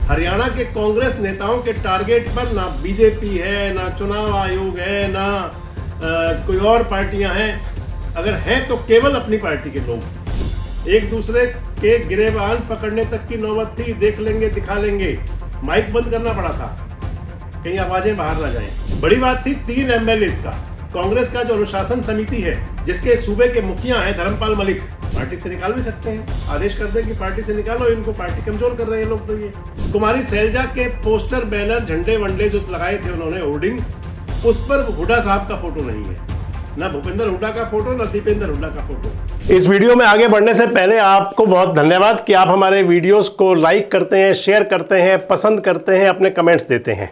हरियाणा के कांग्रेस नेताओं के टारगेट पर ना बीजेपी है, ना चुनाव आयोग है, ना कोई और पार्टियां हैं। अगर हैं तो केवल अपनी पार्टी के लोग। एक दूसरे के गिरेबान पकड़ने तक की नौबत थी। देख लेंगे, दिखा लेंगे। माइक बंद करना पड़ा था, कहीं आवाजें बाहर ना जाएं। बड़ी बात थी 3 एमएलए का। कांग्रेस का जो अनुशासन समिति है, जिसके सूबे के मुखिया हैं धर्मपाल मलिक, पार्टी से निकाल भी सकते हैं। आदेश कर दें कि पार्टी से निकालो इनको, पार्टी कमजोर कर रहे हैं लोग। तो ये कुमारी सैलजा के पोस्टर, बैनर, झंडे वंडे जो लगाए थे उन्होंने, होर्डिंग, उस पर हुड्डा साहब का फोटो नहीं है। ना भूपेंद्र हुड्डा का फोटो, ना दीपेंद्र हुड्डा का फोटो। इस वीडियो में आगे बढ़ने से पहले आपको बहुत धन्यवाद कि आप हमारे वीडियोस को लाइक करते हैं, शेयर करते हैं, पसंद करते हैं, अपने कमेंट्स देते हैं।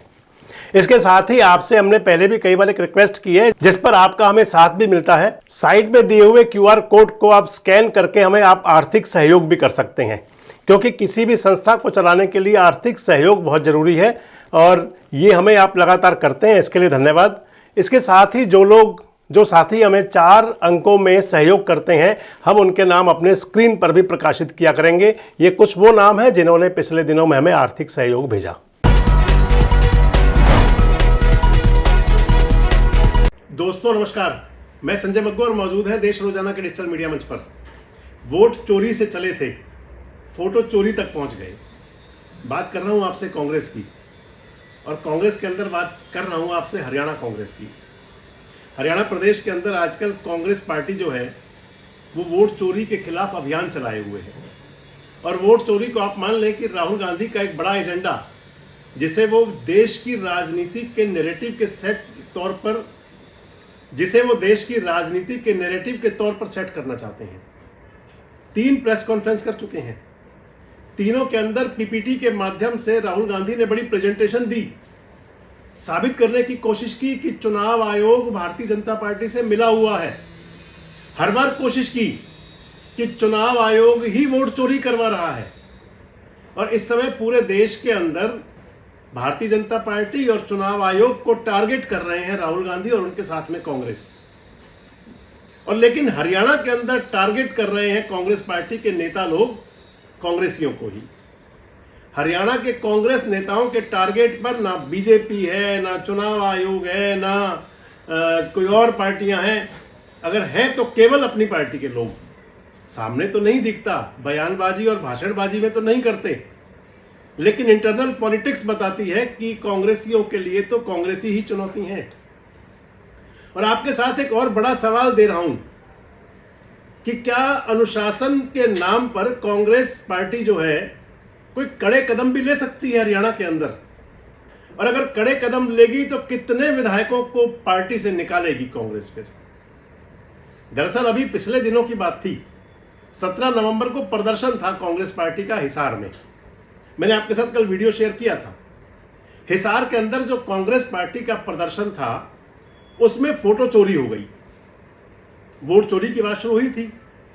इसके साथ ही आपसे हमने पहले भी कई बार एक रिक्वेस्ट की है, जिस पर आपका हमें साथ भी मिलता है। साइड में दिए हुए QR कोड को आप स्कैन करके हमें आप आर्थिक सहयोग भी कर सकते हैं, क्योंकि किसी भी संस्था को चलाने के लिए आर्थिक सहयोग बहुत जरूरी है और ये हमें आप लगातार करते हैं, इसके लिए धन्यवाद। इसके साथ ही जो साथी हमें 4 अंकों में सहयोग करते हैं, हम उनके नाम अपने स्क्रीन पर भी प्रकाशित किया करेंगे। ये कुछ वो नाम हैं जिन्होंने पिछले दिनों में हमें आर्थिक सहयोग भेजा। दोस्तों नमस्कार, मैं संजय मग्गू और मौजूद है देश रोजाना के डिजिटल मीडिया मंच पर। वोट चोरी से चले थे, फोटो चोरी तक पहुंच गए। बात कर रहा हूं आपसे कांग्रेस की, और कांग्रेस के अंदर बात कर रहा हूं आपसे हरियाणा कांग्रेस की। हरियाणा प्रदेश के अंदर आजकल कांग्रेस पार्टी जो है वो वोट चोरी के खिलाफ अभियान चलाए हुए है। और वोट चोरी को आप मान लें कि राहुल गांधी का एक बड़ा एजेंडा, जिसे वो देश की राजनीति के नैरेटिव के तौर पर सेट करना चाहते हैं। 3 प्रेस कॉन्फ्रेंस कर चुके हैं। तीनों के अंदर पीपीटी के माध्यम से राहुल गांधी ने बड़ी प्रेजेंटेशन दी, साबित करने की कोशिश की कि चुनाव आयोग भारतीय जनता पार्टी से मिला हुआ है। हर बार कोशिश की कि चुनाव आयोग ही वोट चोरी करवा रहा है। और इस समय पूरे देश के अंदर भारतीय जनता पार्टी और चुनाव आयोग को टारगेट कर रहे हैं राहुल गांधी और उनके साथ में कांग्रेस। और लेकिन हरियाणा के अंदर टारगेट कर रहे हैं कांग्रेस पार्टी के नेता लोग कांग्रेसियों को ही। हरियाणा के कांग्रेस नेताओं के टारगेट पर ना बीजेपी है, ना चुनाव आयोग है, ना कोई और पार्टियां हैं। अगर हैं तो केवल अपनी पार्टी के लोग। सामने तो नहीं दिखता, बयानबाजी और भाषणबाजी में तो नहीं करते, लेकिन इंटरनल पॉलिटिक्स बताती है कि कांग्रेसियों के लिए तो कांग्रेसी ही चुनौती है। और आपके साथ एक और बड़ा सवाल दे रहा हूं कि क्या अनुशासन के नाम पर कांग्रेस पार्टी जो है कोई कड़े कदम भी ले सकती है हरियाणा के अंदर? और अगर कड़े कदम लेगी तो कितने विधायकों को पार्टी से निकालेगी कांग्रेस फिर? दरअसल अभी पिछले दिनों की बात थी, 17 नवंबर को प्रदर्शन था कांग्रेस पार्टी का हिसार में। मैंने आपके साथ कल वीडियो शेयर किया था। हिसार के अंदर जो कांग्रेस पार्टी का प्रदर्शन था, उसमें फोटो चोरी हो गई। वोट चोरी की बात शुरू हुई थी,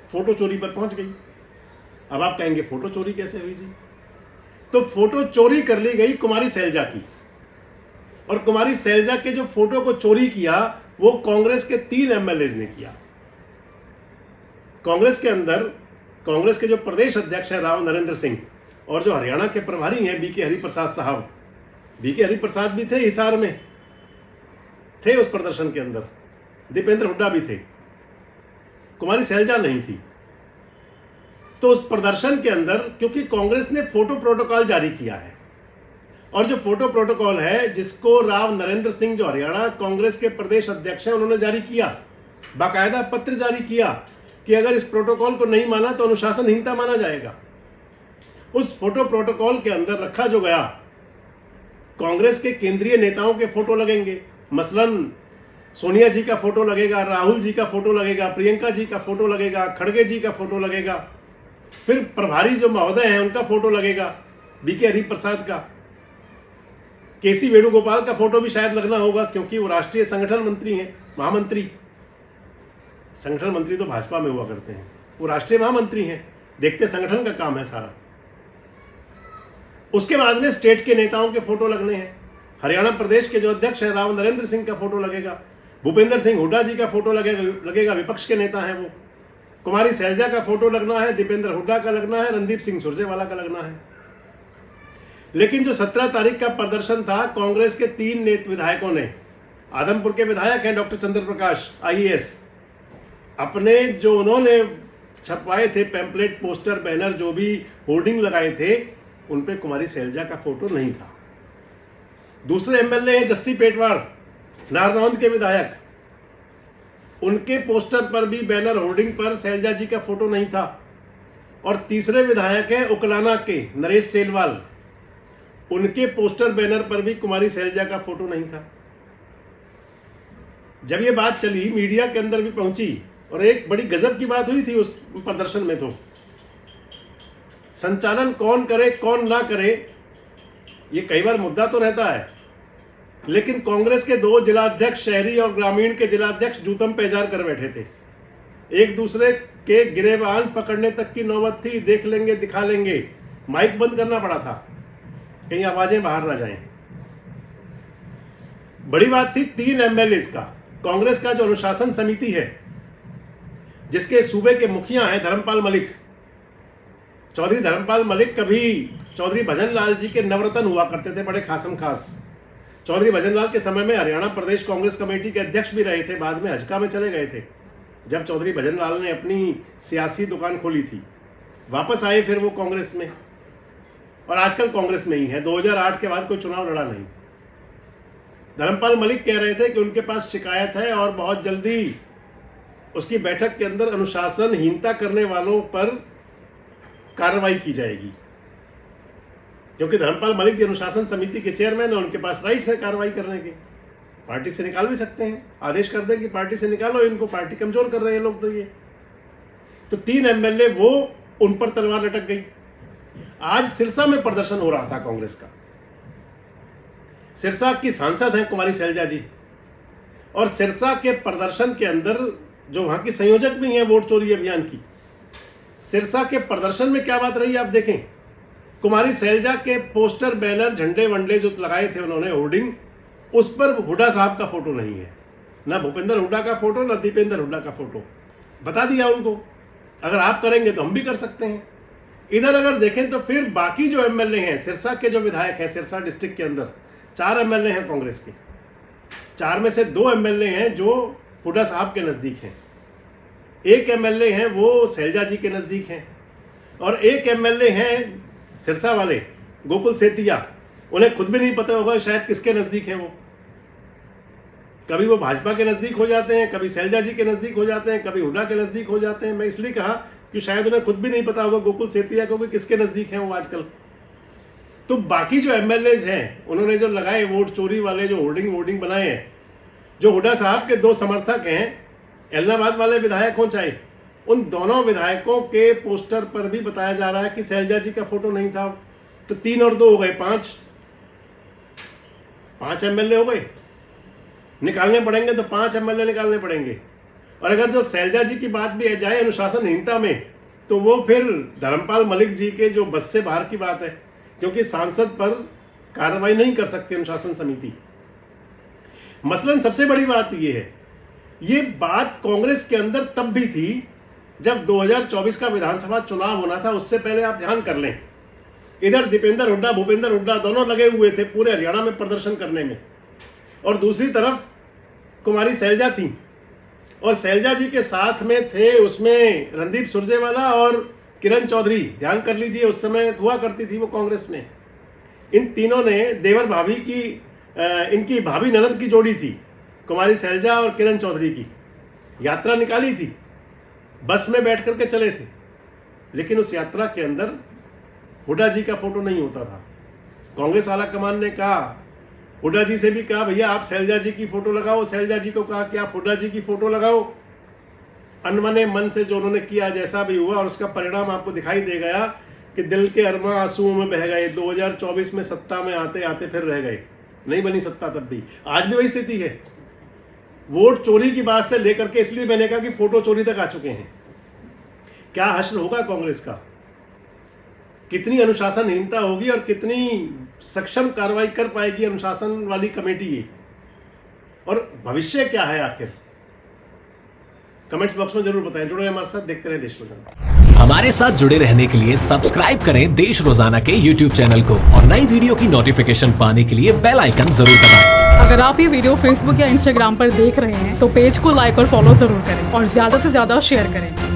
फोटो चोरी पर पहुंच गई। अब आप कहेंगे फोटो चोरी कैसे हुई जी? तो फोटो चोरी कर ली गई कुमारी सैलजा की। और कुमारी सैलजा के जो फोटो को चोरी किया वो कांग्रेस के 3 एमएलए ने किया। कांग्रेस के अंदर कांग्रेस के जो प्रदेश अध्यक्ष है राव नरेंद्र सिंह, और जो हरियाणा के प्रभारी हैं बीके हरिप्रसाद साहब, बीके हरिप्रसाद भी थे हिसार में, थे उस प्रदर्शन के अंदर। दीपेंद्र हुड्डा भी थे, कुमारी सैलजा नहीं थी। तो उस प्रदर्शन के अंदर, क्योंकि कांग्रेस ने फोटो प्रोटोकॉल जारी किया है, और जो फोटो प्रोटोकॉल है जिसको राव नरेंद्र सिंह जो हरियाणा कांग्रेस के प्रदेश अध्यक्ष हैं उन्होंने जारी किया, बाकायदा पत्र जारी किया कि अगर इस प्रोटोकॉल को नहीं माना तो अनुशासनहीनता माना जाएगा। उस फोटो प्रोटोकॉल के अंदर रखा जो गया, कांग्रेस के केंद्रीय नेताओं के फोटो लगेंगे, मसलन सोनिया जी का फोटो लगेगा, राहुल जी का फोटो लगेगा, प्रियंका जी का फोटो लगेगा, खड़गे जी का फोटो लगेगा, फिर प्रभारी जो महोदय हैं उनका फोटो लगेगा, बीके हरिप्रसाद का, केसी वेणुगोपाल का फोटो भी शायद लगना होगा, क्योंकि वो राष्ट्रीय संगठन मंत्री हैं, महामंत्री। संगठन मंत्री तो भाजपा में हुआ करते हैं, वो राष्ट्रीय महामंत्री हैं, देखते संगठन का काम है सारा। उसके बाद में स्टेट के नेताओं के फोटो लगने हैं। हरियाणा प्रदेश के जो अध्यक्ष हैं राव नरेंद्र सिंह का फोटो लगेगा, भूपेंद्र सिंह हुड्डा जी का फोटो लगेगा, विपक्ष के नेता हैं वो। कुमारी सैलजा का फोटो लगना है, दीपेंद्र हुड्डा का लगना है, रणदीप सिंह सुरजेवाला का लगना है। लेकिन जो 17 तारीख का प्रदर्शन था, कांग्रेस के 3 विधायकों ने, आदमपुर के विधायक हैं डॉक्टर चंद्र प्रकाश IAS, अपने जो उन्होंने छपवाए थे पैम्पलेट, पोस्टर, बैनर, जो भी होर्डिंग लगाए थे, उन पे कुमारी शैलजा का फोटो नहीं था। दूसरे MLA हैं जस्सी पेटवाड़, नारनौंद के विधायक, उनके पोस्टर पर भी, बैनर होर्डिंग पर शैलजा जी का फोटो नहीं था। और तीसरे विधायक हैं उकलाना के नरेश सेलवाल, उनके पोस्टर बैनर पर भी कुमारी शैलजा का फोटो नहीं था। जब ये बात चली, मीडिया के अंदर भी पहुंची, और एक बड़ी गजब की बात हुई थी उस प्रदर्शन में। तो संचालन कौन करे कौन ना करे, ये कई बार मुद्दा तो रहता है, लेकिन कांग्रेस के 2 जिलाध्यक्ष, शहरी और ग्रामीण के जिलाध्यक्ष, जूतम पेजार कर बैठे थे। एक दूसरे के गिरेबान पकड़ने तक की नौबत थी। देख लेंगे, दिखा लेंगे, माइक बंद करना पड़ा था, कहीं आवाजें बाहर ना जाएं। बड़ी बात थी 3 MLAs का। कांग्रेस का जो अनुशासन समिति है, जिसके सूबे के मुखिया हैं धर्मपाल मलिक, चौधरी धर्मपाल मलिक, कभी चौधरी भजनलाल जी के नवरत्न हुआ करते थे, बड़े खासम खास। चौधरी भजनलाल के समय में हरियाणा प्रदेश कांग्रेस कमेटी के अध्यक्ष भी रहे थे, बाद में हजका में चले गए थे जब चौधरी भजनलाल ने अपनी सियासी दुकान खोली थी। वापस आए फिर वो कांग्रेस में, और आजकल कांग्रेस में ही है। 2008 के बाद कोई चुनाव लड़ा नहीं। धर्मपाल मलिक कह रहे थे कि उनके पास शिकायत है और बहुत जल्दी उसकी बैठक के अंदर अनुशासनहीनता करने वालों पर कार्रवाई की जाएगी, क्योंकि धर्मपाल मलिक जी अनुशासन समिति के चेयरमैन है, उनके पास राइट्स है कार्रवाई करने के। पार्टी से निकाल भी सकते हैं, आदेश कर दें कि पार्टी से निकालो इनको, पार्टी कमजोर कर रहे हैं लोग। तो 3 MLA वो, उन पर तलवार लटक गई। आज सिरसा में प्रदर्शन हो रहा था कांग्रेस का। सिरसा की सांसद हैं कुमारी शैलजा जी, और सिरसा के प्रदर्शन के अंदर जो वहां की संयोजक भी हैं वोट चोरी अभियान की, सिरसा के प्रदर्शन में क्या बात रही आप देखें। कुमारी शैलजा के पोस्टर, बैनर, झंडे वंडे जो लगाए थे उन्होंने, होर्डिंग, उस पर हुड्डा साहब का फोटो नहीं है, ना भूपेंद्र हुड्डा का फोटो, ना दीपेंद्र हुड्डा का फोटो। बता दिया उनको, अगर आप करेंगे तो हम भी कर सकते हैं। इधर अगर देखें तो फिर बाकी जो MLA हैं, सिरसा के जो विधायक हैं, सिरसा डिस्ट्रिक्ट के अंदर 4 MLA हैं कांग्रेस के। 4 में से 2 MLA हैं जो हुड्डा साहब के नजदीक हैं, 1 MLA हैं वो शैलजा जी के नजदीक हैं, और 1 MLA हैं सिरसा वाले गोकुल सेतिया, उन्हें खुद भी नहीं पता होगा शायद किसके नजदीक हैं वो। कभी वो भाजपा के नजदीक हो जाते हैं, कभी शैलजा जी के नजदीक हो जाते हैं, कभी हुड्डा के नजदीक हो जाते हैं। मैं इसलिए कहा कि शायद उन्हें खुद भी नहीं पता होगा गोकुल सेतिया को भी किसके नजदीक हैं वो आजकल। तो बाकी जो MLAs हैं, उन्होंने जो लगाए वोट चोरी वाले, जो होर्डिंग बनाए हैं, जो हुड्डा साहब के 2 समर्थक हैं, एलनाबाद वाले विधायक हों चाहे, उन दोनों विधायकों के पोस्टर पर भी बताया जा रहा है कि शैलजा जी का फोटो नहीं था। तो 3 और 2 हो गए 5 MLA हो गए। निकालने पड़ेंगे तो 5 MLA निकालने पड़ेंगे। और अगर जो शैलजा जी की बात भी जाए अनुशासनहीनता में, तो वो फिर धर्मपाल मलिक जी के जो बस से बाहर की बात है, क्योंकि सांसद पर कार्रवाई नहीं कर सकती अनुशासन समिति। मसलन सबसे बड़ी बात ये है, ये बात कांग्रेस के अंदर तब भी थी जब 2024 का विधानसभा चुनाव होना था। उससे पहले आप ध्यान कर लें, इधर दीपेंद्र हुड्डा, भूपेंद्र हुड्डा दोनों लगे हुए थे पूरे हरियाणा में प्रदर्शन करने में, और दूसरी तरफ कुमारी शैलजा थी, और शैलजा जी के साथ में थे उसमें रणदीप सुरजेवाला और किरण चौधरी। ध्यान कर लीजिए, उस समय हुआ करती थी वो कांग्रेस में। इन तीनों ने देवर भाभी की, इनकी भाभी ननद की जोड़ी थी, कुमारी शैलजा और किरण चौधरी की। यात्रा निकाली थी, बस में बैठ करके चले थे, लेकिन उस यात्रा के अंदर हुड्डा जी का फोटो नहीं होता था। कांग्रेस आला कमान ने कहा, हुड्डा जी से भी कहा भैया आप शैलजा जी की फोटो लगाओ, शैलजा जी को कहा कि आप हुड्डा जी की फोटो लगाओ। अनमने मन से जो उन्होंने किया, जैसा भी हुआ, और उसका परिणाम आपको दिखाई दे गया कि दिल के अरमा आंसुओं में बह गए। 2024 में सत्ता में आते आते फिर रह गए, नहीं बनी सत्ता तब भी। आज भी वही स्थिति है। वोट चोरी की बात से लेकर के, इसलिए मैंने कहा कि फोटो चोरी तक आ चुके हैं। क्या हश्र होगा कांग्रेस का, कितनी अनुशासनहीनता होगी और कितनी सक्षम कार्रवाई कर पाएगी अनुशासन वाली कमेटी ये, और भविष्य क्या है आखिर। कमेंट्स बॉक्स में जरूर बताएं। जुड़े रहें हमारे साथ, देखते रहें देश रोजाना। हमारे साथ जुड़े रहने के लिए सब्सक्राइब करें देश रोजाना के YouTube चैनल को और नई वीडियो की नोटिफिकेशन पाने के लिए बेल आइकन जरूर दबाएं। अगर आप ये वीडियो फेसबुक या इंस्टाग्राम पर देख रहे हैं तो पेज को लाइक और फॉलो जरूर करें और ज्यादा से ज्यादा शेयर करें।